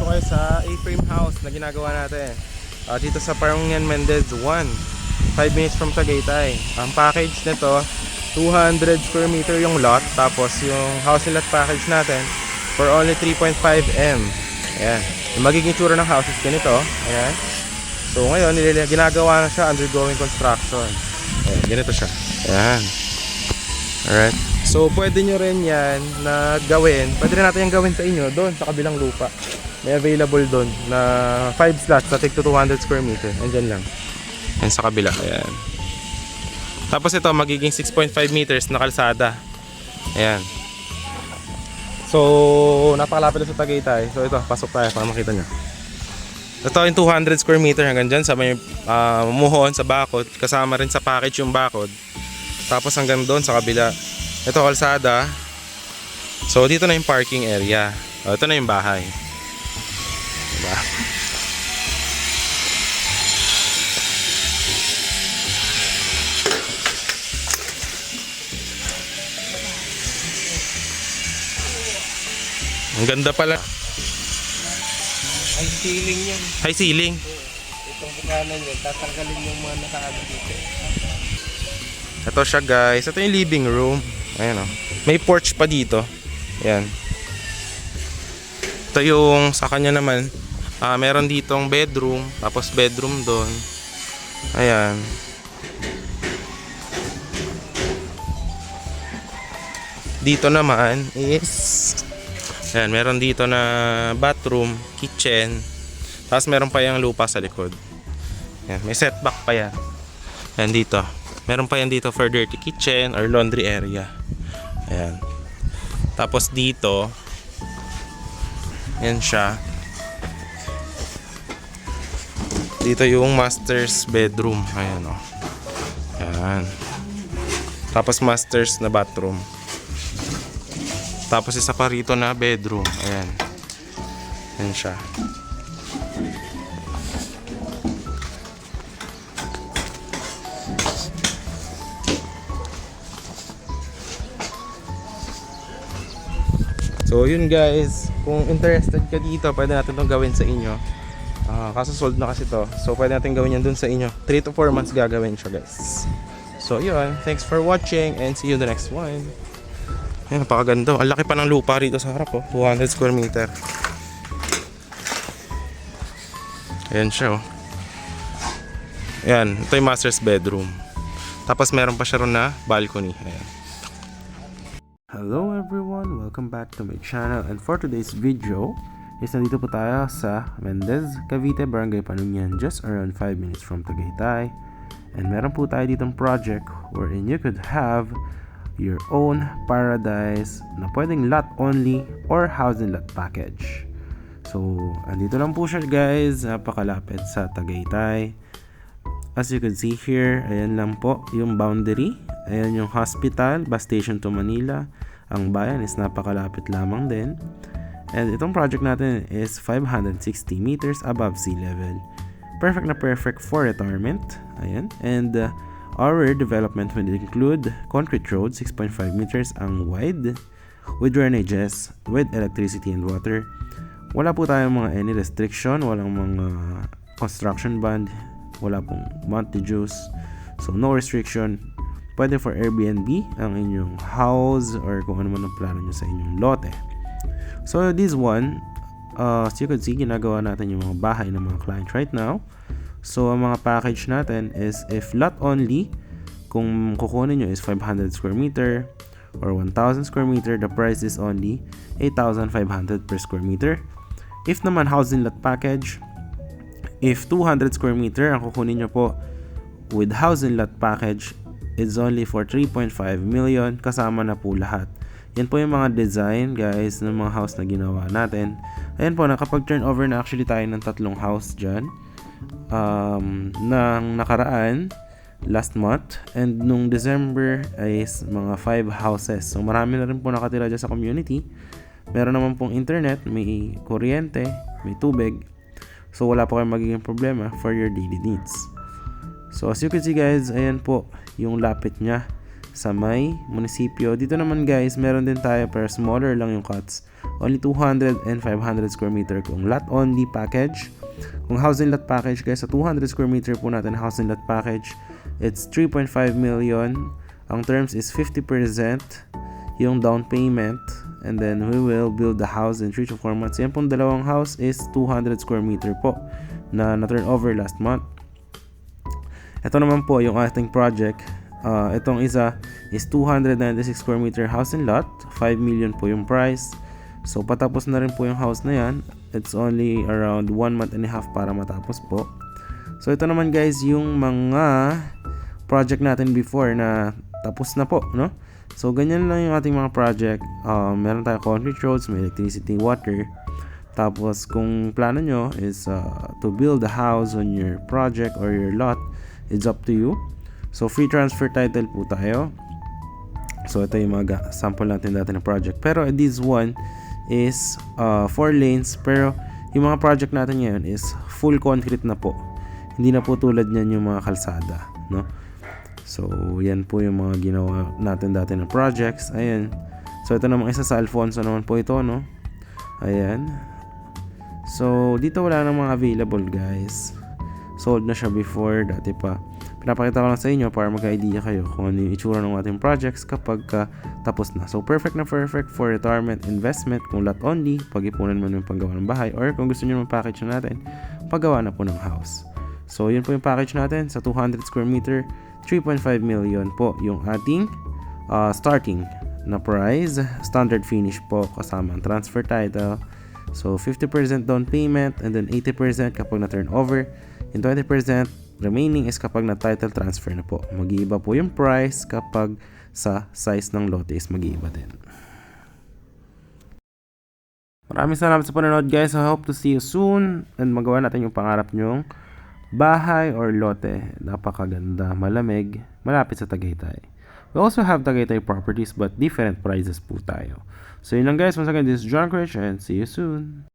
ko kayo sa A-frame house na ginagawa natin dito sa Parungian Mendez 1, 5 minutes from Tagaytay. Ang package nito 200 square meter yung lot, tapos yung house and lot package natin for only 3.5 M. Ayan, yung magiging tsura ng house is ganito. Ayan, so ngayon ginagawa na siya, undergoing construction. Ayan, ganito siya. Ayan, alright. So pwede nyo rin yan na gawin, pwede rin natin yung gawin sa inyo doon sa kabilang lupa. May available doon na 5 slots na tig to 200 square meter. Andyan lang, yan sa kabila. Ayan. Tapos ito magiging 6.5 meters na kalsada. Ayan. So napakalapit na sa Tagaytay. So ito, pasok tayo para makita nyo. Ito yung 200 square meter hanggang dyan sa may muhon sa bakod. Kasama rin sa package yung bakod. Tapos hanggang doon sa kabila. Ito kalsada. So dito na yung parking area. Ito na yung bahay. Diba? Ang ganda pala. High ceiling yan. High ceiling. Itong bukanan yan, tatanggalin yung mga nakaano dito. Ito siya guys. Ito yung living room. Ayan o. May porch pa dito. Ayan. Ito yung sa kanya naman. Meron ditong bedroom. Tapos bedroom doon. Ayan. Dito naman is ayan, meron dito na bathroom, kitchen. Tapos meron pa yung lupa sa likod. Ayan, may setback pa yan. Ayan dito. Meron pa yan dito for dirty kitchen or laundry area. Ayan. Tapos dito, yan siya. Dito yung master's bedroom. Ayan o. Ayan. Tapos master's na bathroom. Tapos isa pa rito na bedroom. Ayan. Yan siya. So yun guys, kung interested ka dito, pwede natin itong gawin sa inyo. Kaso sold na kasi to. So pwede natin gawin yan dun sa inyo. 3 to 4 months gagawin siya guys. So yun, thanks for watching and see you in the next one. Ayan, napakaganda. Ang laki pa ng lupa rito sa harap, oh. 200 square meter. Ayan siya, oh. Ayan, ito yung master's bedroom. Tapos meron pa siya ron na balcony. Ayan. Hello everyone, welcome back to my channel, and for today's video is nandito po tayo sa Mendez, Cavite, Barangay Panunyan, just around 5 minutes from Tagaytay. And meron po tayo ditong project wherein you could have your own paradise na pwedeng lot only or housing lot package. So andito lang po siya guys, napakalapit sa Tagaytay. As you can see here, ayan lang po yung boundary. Ayan yung hospital, bus station to Manila. Ang bayan is napakalapit lamang din. And itong project natin is 560 meters above sea level. Perfect na perfect for retirement. Ayan. And our development will include concrete road, 6.5 meters ang wide, with drainages, with electricity and water. Wala po tayong mga any restriction, walang mga construction bond, wala pong monthly dues. So no restriction. Pwede for Airbnb ang inyong house or kung ano man ang plano nyo sa inyong lote. So this one, as you can see, ginagawa natin yung mga bahay ng mga client right now. So ang mga package natin is if lot only, kung kukunin nyo is 500 square meter or 1,000 square meter, the price is only 8,500 per square meter. If naman housing lot package, if 200 square meter ang kukunin nyo po with housing lot package, it's only for 3.5 million kasama na po lahat. Yan po yung mga design guys ng mga house na ginawa natin. Ayan po, nakapag-turnover na actually tayo ng 3 house dyan nang nakaraan last month, and nung December ay mga 5 houses. So marami na rin po nakatira dyan sa community. Meron naman pong internet, may kuryente, may tubig. So wala po kayong magiging problema for your daily needs. So as you can see guys, ayan po yung lapit niya sa may munisipyo. Dito naman guys, meron din tayo pero smaller lang yung cuts. Only 200 and 500 square meter kung lot only package. Kung housing lot package guys, sa 200 square meter po natin housing lot package, it's 3.5 million. Ang terms is 50% yung down payment, and then we will build the house in 3 to 4 months. Yan pong dalawang house is 200 square meter po na turn over last month. Ito naman po yung ating project. Itong isa is 296 square meter house and lot. 5 million po yung price. So patapos na rin po yung house na yan. It's only around 1 month and a half para matapos po. So ito naman guys yung mga project natin before na tapos na po, no? So ganyan lang yung ating mga project. Meron tayo concrete roads, may electricity, water. Tapos kung plano nyo is to build a house on your project or your lot, it's up to you. So free transfer title po tayo. So ito yung mga sample natin dati ng project. Pero this one is 4 lanes, pero yung mga project natin ngayon is full concrete na po. Hindi na po tulad niyan yung mga kalsada, no? So yan po yung mga ginawa natin dati ng projects. Ayan. So ito naman isa sa Alfonso naman po ito, no? Ayan. So dito wala namang available guys. Sold na siya before, dati pa. Pinapakita ko lang sa inyo para magka-idea kayo kung ano yung itsura ng ating projects kapag tapos na. So perfect na perfect for retirement investment kung lot only, pag-ipunan mo yung paggawa ng bahay, or kung gusto nyo package na natin, paggawa na po ng house. So yun po yung package natin sa 200 square meter, 3.5 million po yung ating starting na price. Standard finish po kasama ang transfer title. So 50% down payment and then 80% kapag na-turn over. And 20% remaining is kapag na-title transfer na po. Mag-iiba po yung price kapag sa size ng lote is mag-iiba din. Maraming salamat sa panonood guys. I hope to see you soon and magawa natin yung pangarap nyong bahay or lote. Napakaganda, malamig, malapit sa Tagaytay. We also have Tagaytay properties but different prices po tayo. So yun lang guys. Once again, this is John Rich and see you soon.